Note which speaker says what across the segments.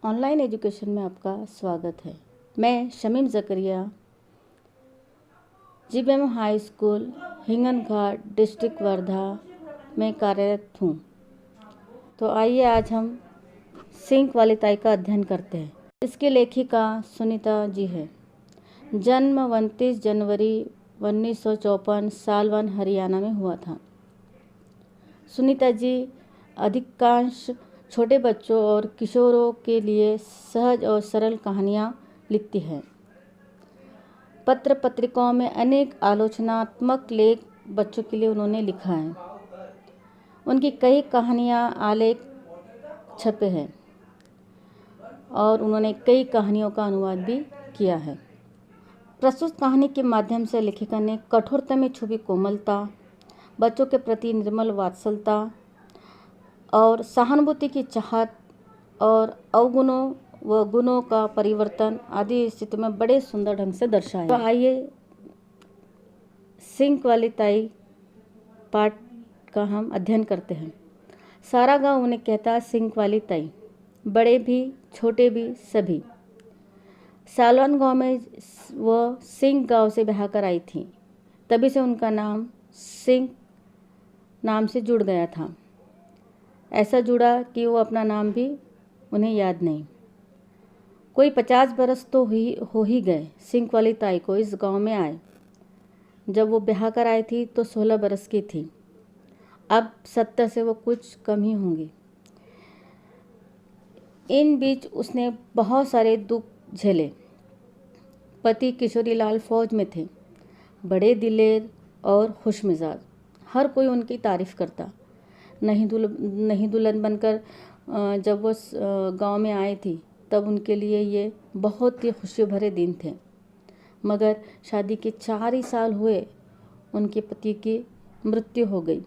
Speaker 1: Online education में आपका स्वागत है। मैं Shamim Zakaria GBM high school हिंगन घाट डिस्ट्रिक्ट वर्धा में कार्यरत हूँ। तो आइए आज हम सिंक वाली ताई का अध्ययन करते हैं। इसकी लेखिका सुनीता जी है। जन्म 29 जनवरी 1954 सालवन हरियाणा में हुआ था। सुनीता जी अधिकांश छोटे बच्चों और किशोरों के लिए सहज और सरल कहानियाँ लिखती है। पत्र पत्रिकाओं में अनेक आलोचनात्मक लेख बच्चों के लिए उन्होंने लिखा है। उनकी कई कहानियाँ आलेख छपे हैं और उन्होंने कई कहानियों का अनुवाद भी किया है। प्रस्तुत कहानी के माध्यम से लेखिका ने कठोरता में छुपी कोमलता, बच्चों के प्रति निर्मल वात्सल्यता और सहानुभूति की चाहत और अवगुणों व गुणों का परिवर्तन आदि स्थिति में बड़े सुंदर ढंग से दर्शाया। तो आइए सिंक वाली ताई पाठ का हम अध्ययन करते हैं। सारा गांव उन्हें कहता सिंक वाली ताई, बड़े भी छोटे भी सभी। सालवन गांव में वह सिंक गांव से ब्याह कर आई थी, तभी से उनका नाम सिंक नाम से जुड़ गया था। ऐसा जुड़ा कि वो अपना नाम भी उन्हें याद नहीं। कोई 50 बरस तो हो ही गए सिंक वाली ताई को इस गांव में आए। जब वो ब्याह कर आई थी तो 16 बरस की थी। अब 70 से वो कुछ कम ही होंगी। इन बीच उसने बहुत सारे दुख झेले। पति किशोरी लाल फौज में थे, बड़े दिलेर और खुशमिजाज। हर कोई उनकी तारीफ़ करता। नहीं दुल्हन बनकर जब वो गांव में आई थी तब उनके लिए ये बहुत ही खुशी भरे दिन थे। मगर शादी के 4 ही साल हुए उनके पति की मृत्यु हो गई।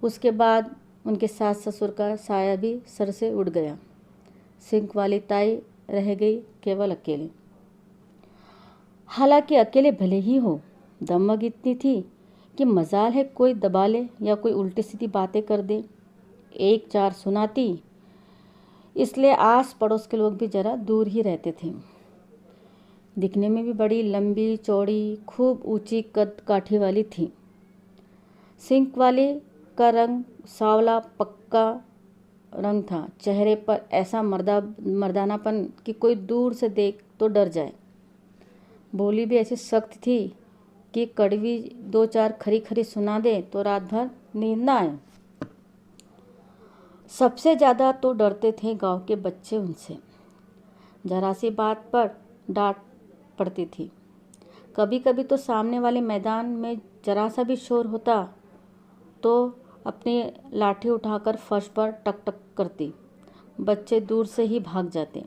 Speaker 1: उसके बाद उनके सास ससुर का साया भी सर से उड़ गया। सिंक वाली ताई रह गई केवल अकेले। हालांकि अकेले भले ही हो, दमक इतनी थी कि मजाल है कोई दबा ले या कोई उल्टी सीधी बातें कर दे, 1-4 सुनाती। इसलिए आस पड़ोस के लोग भी जरा दूर ही रहते थे। दिखने में भी बड़ी लंबी चौड़ी खूब ऊंची कद काठी वाली थी। सिंक वाली का रंग सांवला पक्का रंग था। चेहरे पर ऐसा मर्दानापन कि कोई दूर से देख तो डर जाए। बोली भी ऐसी सख्त थी कि कड़वी 2-4 खरी खरी सुना दे तो रात भर नींद ना आए। सबसे ज़्यादा तो डरते थे गांव के बच्चे उनसे। जरा सी बात पर डांट पड़ती थी। कभी कभी तो सामने वाले मैदान में जरा सा भी शोर होता तो अपनी लाठी उठाकर फर्श पर टक टक करती। बच्चे दूर से ही भाग जाते।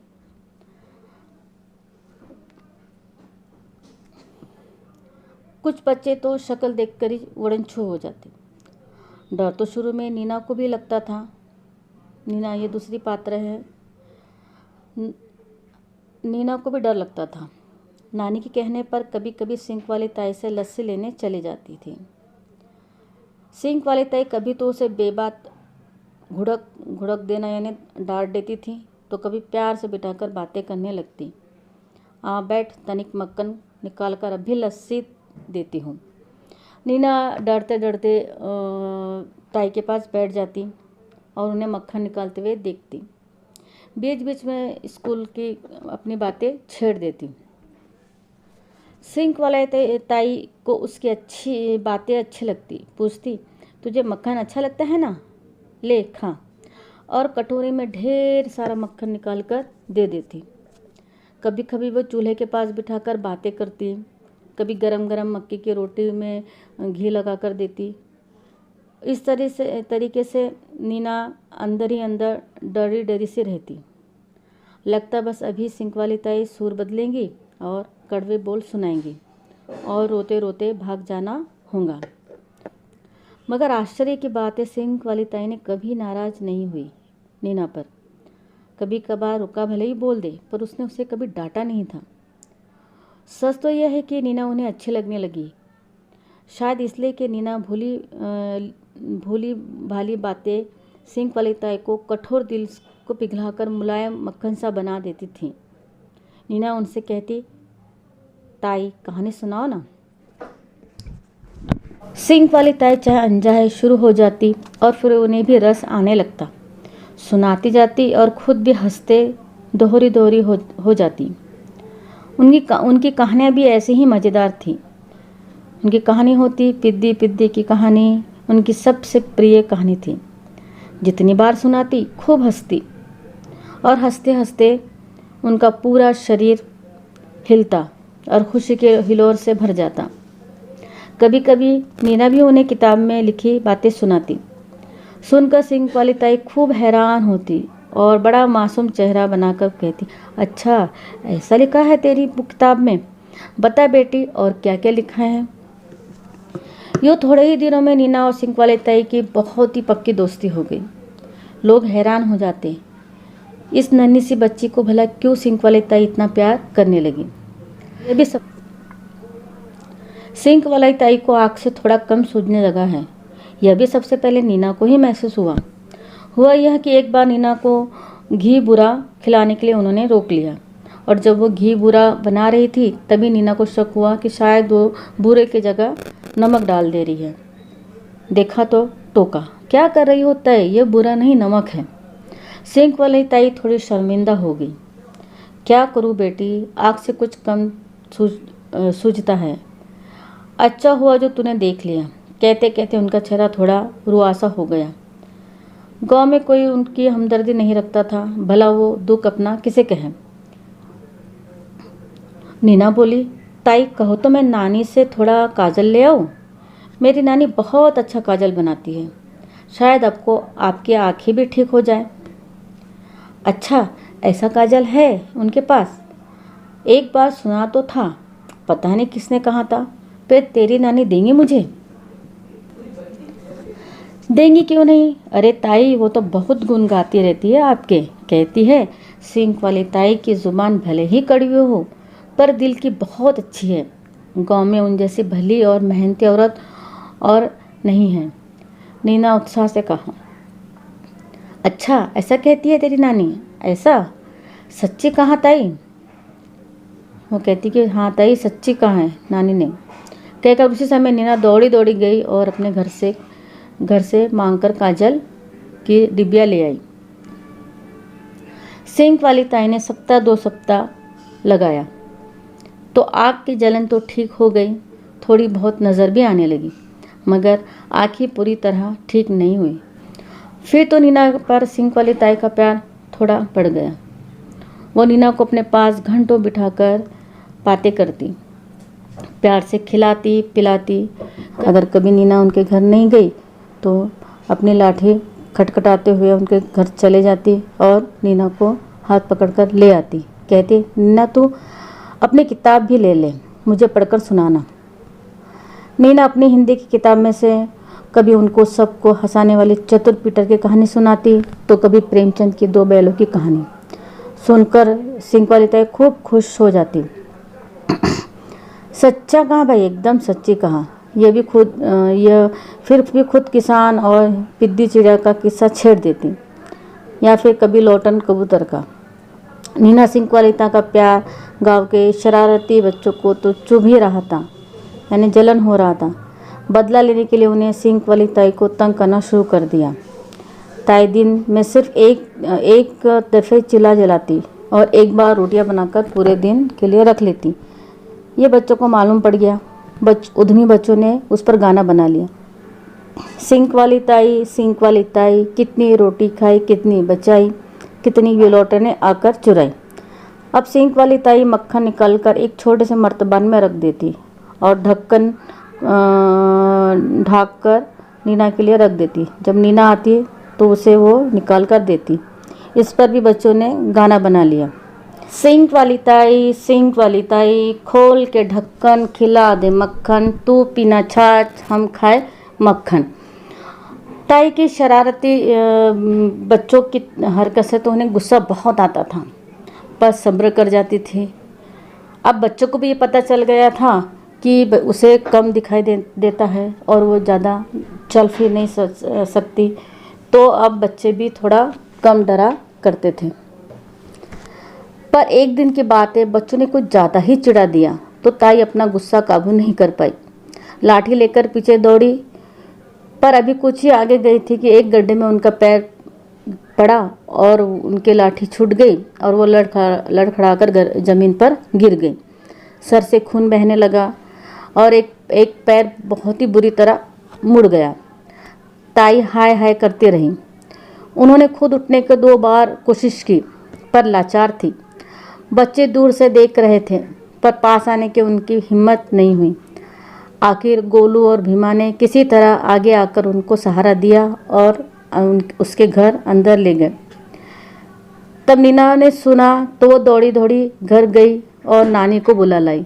Speaker 1: कुछ बच्चे तो शक्ल देखकर ही वड़नछू हो जाते। डर तो शुरू में नीना को भी लगता था। नीना ये दूसरी पात्र है। नीना को भी डर लगता था। नानी के कहने पर कभी कभी सिंक वाली ताई से लस्सी लेने चली जाती थी। सिंक वाली ताई कभी तो उसे बेबात घुड़क देना यानी डांट देती थी, तो कभी प्यार से बिठाकर बातें करने लगती। आ बैठ, तनिक मक्खन निकाल कर अभी लस्सी देती हूँ। नीना डरते डरते ताई के पास बैठ जाती और उन्हें मक्खन निकालते हुए देखती। बीच बीच में स्कूल की अपनी बातें छेड़ देती। सिंक वाले ताई को उसकी अच्छी बातें अच्छी लगती। पूछती, तुझे मक्खन अच्छा लगता है ना, ले खा, और कटोरी में ढेर सारा मक्खन निकाल कर दे देती। कभी कभी वो चूल्हे के पास बिठाकर बातें करती। कभी गरम गरम मक्की की रोटी में घी लगा कर देती। इस तरीके से नीना अंदर ही अंदर डरी डरी सी रहती। लगता बस अभी सिंक वाली ताई सुर बदलेंगी और कड़वे बोल सुनाएंगी और रोते रोते भाग जाना होगा। मगर आश्चर्य की बात है, सिंक वाली ताई ने कभी नाराज नहीं हुई नीना पर। कभी कभार रुका भले ही बोल दे, पर उसने उसे कभी डांटा नहीं था। सच तो यह है कि नीना उन्हें अच्छी लगने लगी। शायद इसलिए कि नीना भूली भाली बातें सिंक वाली ताई को कठोर दिल को पिघलाकर मुलायम मक्खन सा बना देती थीं। नीना उनसे कहती, ताई कहानी सुनाओ ना। सिंक वाली ताई चाहे अनचाहे शुरू हो जाती और फिर उन्हें भी रस आने लगता। सुनाती जाती और खुद भी हंसते दोहरी दोहरी हो जाती। उनकी कहानियाँ भी ऐसी ही मज़ेदार थी। उनकी कहानी होती पिद्दी पिद्दी की कहानी उनकी सबसे प्रिय कहानी थी। जितनी बार सुनाती खूब हंसती और हंसते हंसते उनका पूरा शरीर हिलता और खुशी के हिलोर से भर जाता। कभी कभी नीना भी उन्हें किताब में लिखी बातें सुनाती। सुनकर सिंक वाली ताई खूब हैरान होती और बड़ा मासूम चेहरा बनाकर कहती, अच्छा ऐसा लिखा है तेरी किताब में, बता बेटी और क्या क्या लिखा है। यूँ थोड़े ही दिनों में नीना और सिंक वाली ताई की बहुत ही पक्की दोस्ती हो गई। लोग हैरान हो जाते, इस नन्ही सी बच्ची को भला क्यों सिंक वाली ताई इतना प्यार करने लगी। ये भी सब सिंक वाली ताई को आँख से थोड़ा कम सूझने लगा है। यह भी सबसे पहले नीना को ही महसूस हुआ यह कि एक बार नीना को घी बूरा खिलाने के लिए उन्होंने रोक लिया और जब वो घी बूरा बना रही थी तभी नीना को शक हुआ कि शायद वो बूरे की जगह नमक डाल दे रही है। देखा तो टोका, क्या कर रही हो ताई, ये बुरा नहीं नमक है। सिंक वाली ताई थोड़ी शर्मिंदा हो गई। क्या करूँ बेटी, आँख से कुछ कम सूझता है। अच्छा हुआ जो तूने देख लिया। कहते कहते उनका चेहरा थोड़ा रुआसा हो गया। गांव में कोई उनकी हमदर्दी नहीं रखता था, भला वो दुख अपना किसे कहे। नीना बोली, ताई कहो तो मैं नानी से थोड़ा काजल ले आऊँ। मेरी नानी बहुत अच्छा काजल बनाती है, शायद आपको आपकी आँखें भी ठीक हो जाए। अच्छा ऐसा काजल है उनके पास? एक बार सुना तो था, पता नहीं किसने कहा था। फिर तेरी नानी देंगी मुझे? देंगी क्यों नहीं, अरे ताई वो तो बहुत गुण गाती रहती है आपके। कहती है सिंक वाली ताई की ज़ुबान भले ही कड़वी हो पर दिल की बहुत अच्छी है। गांव में उन जैसी भली और मेहनती औरत और नहीं है। नीना उत्साह से कहा। अच्छा ऐसा कहती है तेरी नानी? ऐसा सच्ची कहाँ ताई? वो कहती कि हाँ ताई सच्ची कहाँ है नानी ने। कहकर उसी समय नीना दौड़ी दौड़ी गई और अपने घर से मांगकर काजल की डिबिया ले आई। सिंक वाली ताई ने सप्ताह 2 सप्ताह लगाया तो आँख की जलन तो ठीक हो गई, थोड़ी बहुत नज़र भी आने लगी, मगर आँखें पूरी तरह ठीक नहीं हुई। फिर तो नीना पर सिंक वाली ताई का प्यार थोड़ा बढ़ गया। वो नीना को अपने पास घंटों बिठाकर बातें करती, प्यार से खिलाती पिलाती। अगर कभी नीना उनके घर नहीं गई तो अपनी लाठी खटखटाते हुए उनके घर चले जाती और नीना को हाथ पकड़कर ले आती। कहती, नीना तू अपनी किताब भी ले ले, मुझे पढ़कर सुनाना। नीना अपनी हिंदी की किताब में से कभी उनको सबको हंसाने वाली चतुर पीटर की कहानी सुनाती तो कभी प्रेमचंद की 2 बैलों की कहानी। सुनकर सिंक वाली ताई खूब खुश हो जाती। सच्चा कहा भाई, एकदम सच्ची कहा। यह फिर भी खुद किसान और पिद्दी चिड़िया का किस्सा छेड़ देती या फिर कभी लौटन कबूतर का। नीना सिंक वाली ताई का प्यार गांव के शरारती बच्चों को तो चुभ ही रहा था, यानी जलन हो रहा था। बदला लेने के लिए उन्हें सिंक वाली ताई को तंग करना शुरू कर दिया। ताई दिन में सिर्फ एक दफ़े चिल्ला जलाती और एक बार रोटियां बनाकर पूरे दिन के लिए रख लेती। ये बच्चों को मालूम पड़ गया। उद्यमी बच्चों ने उस पर गाना बना लिया, सिंक वाली ताई कितनी रोटी खाई कितनी बचाई, कितनी ये लौटे ने आकर चुराई। अब सिंक वाली ताई मक्खन निकालकर एक छोटे से मर्तबान में रख देती और ढक्कन ढाक कर नीना के लिए रख देती। जब नीना आती तो उसे वो निकाल कर देती। इस पर भी बच्चों ने गाना बना लिया, सिंक वाली ताई खोल के ढक्कन खिला दे मक्खन, तू पीना छाछ हम खाए मक्खन। ताई की शरारती बच्चों की हरकत से तो उन्हें गुस्सा बहुत आता था, पर सब्र कर जाती थी। अब बच्चों को भी ये पता चल गया था कि उसे कम दिखाई देता है और वो ज़्यादा चल फिर नहीं सकती, तो अब बच्चे भी थोड़ा कम डरा करते थे। पर एक दिन की बात है, बच्चों ने कुछ ज़्यादा ही चिढ़ा दिया तो ताई अपना गुस्सा काबू नहीं कर पाई। लाठी लेकर पीछे दौड़ी, पर अभी कुछ ही आगे गई थी कि एक गड्ढे में उनका पैर पड़ा और उनकी लाठी छूट गई और वो लड़खड़ाकर जमीन पर गिर गई। सर से खून बहने लगा और एक पैर बहुत ही बुरी तरह मुड़ गया। ताई हाय हाय करती रही। उन्होंने खुद उठने की 2 बार कोशिश की, पर लाचार थी। बच्चे दूर से देख रहे थे, पर पास आने की उनकी हिम्मत नहीं हुई। आखिर गोलू और भीमा ने किसी तरह आगे आकर उनको सहारा दिया और उसके घर अंदर ले गए। तब नीना ने सुना तो वो दौड़ी दौड़ी घर गई और नानी को बुला लाई।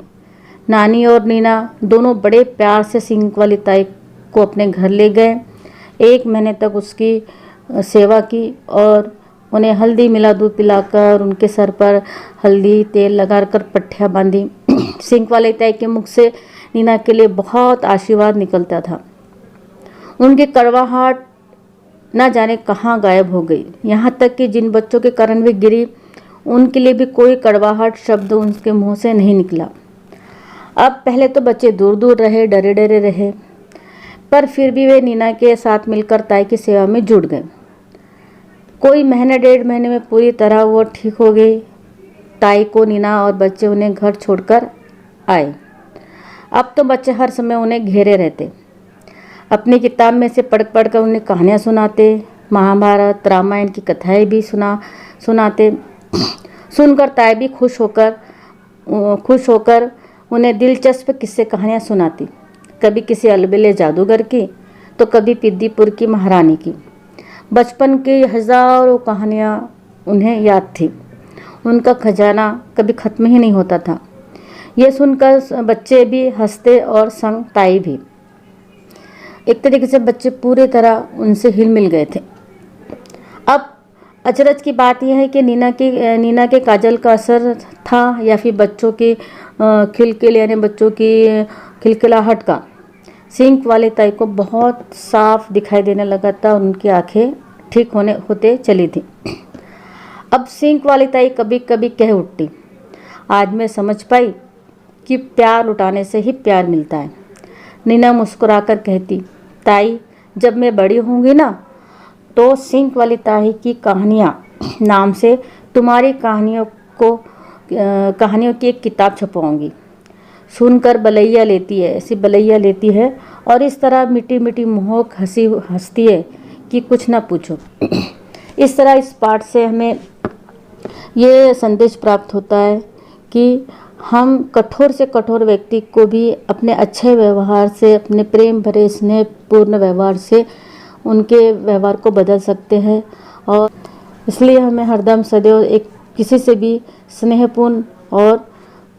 Speaker 1: नानी और नीना दोनों बड़े प्यार से सिंक वाली ताई को अपने घर ले गए। 1 महीने तक उसकी सेवा की और उन्हें हल्दी मिला दूध पिलाकर उनके सर पर हल्दी तेल लगाकर पट्टियाँ बांधी। सिंक वाली ताई के मुख से नीना के लिए बहुत आशीर्वाद निकलता था। उनकी कड़वाहट न जाने कहाँ गायब हो गई। यहाँ तक कि जिन बच्चों के कारण वे गिरी, उनके लिए भी कोई कड़वाहट शब्द उनके मुंह से नहीं निकला। अब पहले तो बच्चे दूर दूर रहे, डरे डरे रहे, पर फिर भी वे नीना के साथ मिलकर ताई की सेवा में जुट गए। कोई महीने 1.5 महीने में पूरी तरह वो ठीक हो गई। ताई को नीना और बच्चे उन्हें घर छोड़कर आए। अब तो बच्चे हर समय उन्हें घेरे रहते, अपनी किताब में से पढ़ पढ़ कर उन्हें कहानियाँ सुनाते, महाभारत रामायण की कथाएं भी सुनाते। सुनकर ताई भी खुश होकर उन्हें दिलचस्प किस्से कहानियाँ सुनाती। कभी किसी अलबेले जादूगर की तो कभी पिद्दीपुर की महारानी की। बचपन की हजारों कहानियाँ उन्हें याद थी। उनका खजाना कभी खत्म ही नहीं होता था। ये सुनकर बच्चे भी हंसते और संग ताई भी। एक तरीके से बच्चे पूरी तरह उनसे हिल मिल गए थे। अब अचरज की बात यह है कि नीना के काजल का असर था या फिर बच्चों की खिलखिल यानी बच्चों की खिलखिलाहट का। सिंक वाली ताई को बहुत साफ दिखाई देने लगा था। उनकी आंखें ठीक होते चली थी। अब सिंक वाली ताई कभी कभी कह उठती, आज मैं समझ पाई कि प्यार लुटाने से ही प्यार मिलता है। नीना मुस्कुराकर कहती, ताई जब मैं बड़ी होंगी ना तो सिंक वाली ताई की कहानियाँ नाम से तुम्हारी कहानियों की एक किताब छपवाऊंगी। सुनकर बलैया लेती है और इस तरह मीठी मीठी मोहक हंसती है कि कुछ ना पूछो। इस तरह इस पाठ से हमें ये संदेश प्राप्त होता है कि हम कठोर से कठोर व्यक्ति को भी अपने अच्छे व्यवहार से, अपने प्रेम भरे स्नेहपूर्ण व्यवहार से उनके व्यवहार को बदल सकते हैं। और इसलिए हमें हरदम सदैव किसी से भी स्नेहपूर्ण और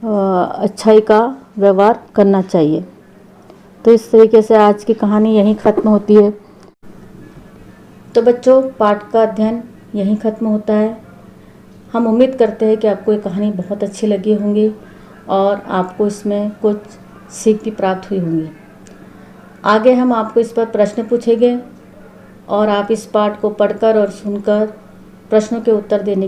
Speaker 1: अच्छाई का व्यवहार करना चाहिए। तो इस तरीके से आज की कहानी यहीं ख़त्म होती है। तो बच्चों, पाठ का अध्ययन यहीं ख़त्म होता है। हम उम्मीद करते हैं कि आपको ये कहानी बहुत अच्छी लगी होंगी और आपको इसमें कुछ सीख भी प्राप्त हुई होंगी। आगे हम आपको इस पर प्रश्न पूछेंगे और आप इस पाठ को पढ़कर और सुनकर प्रश्नों के उत्तर देने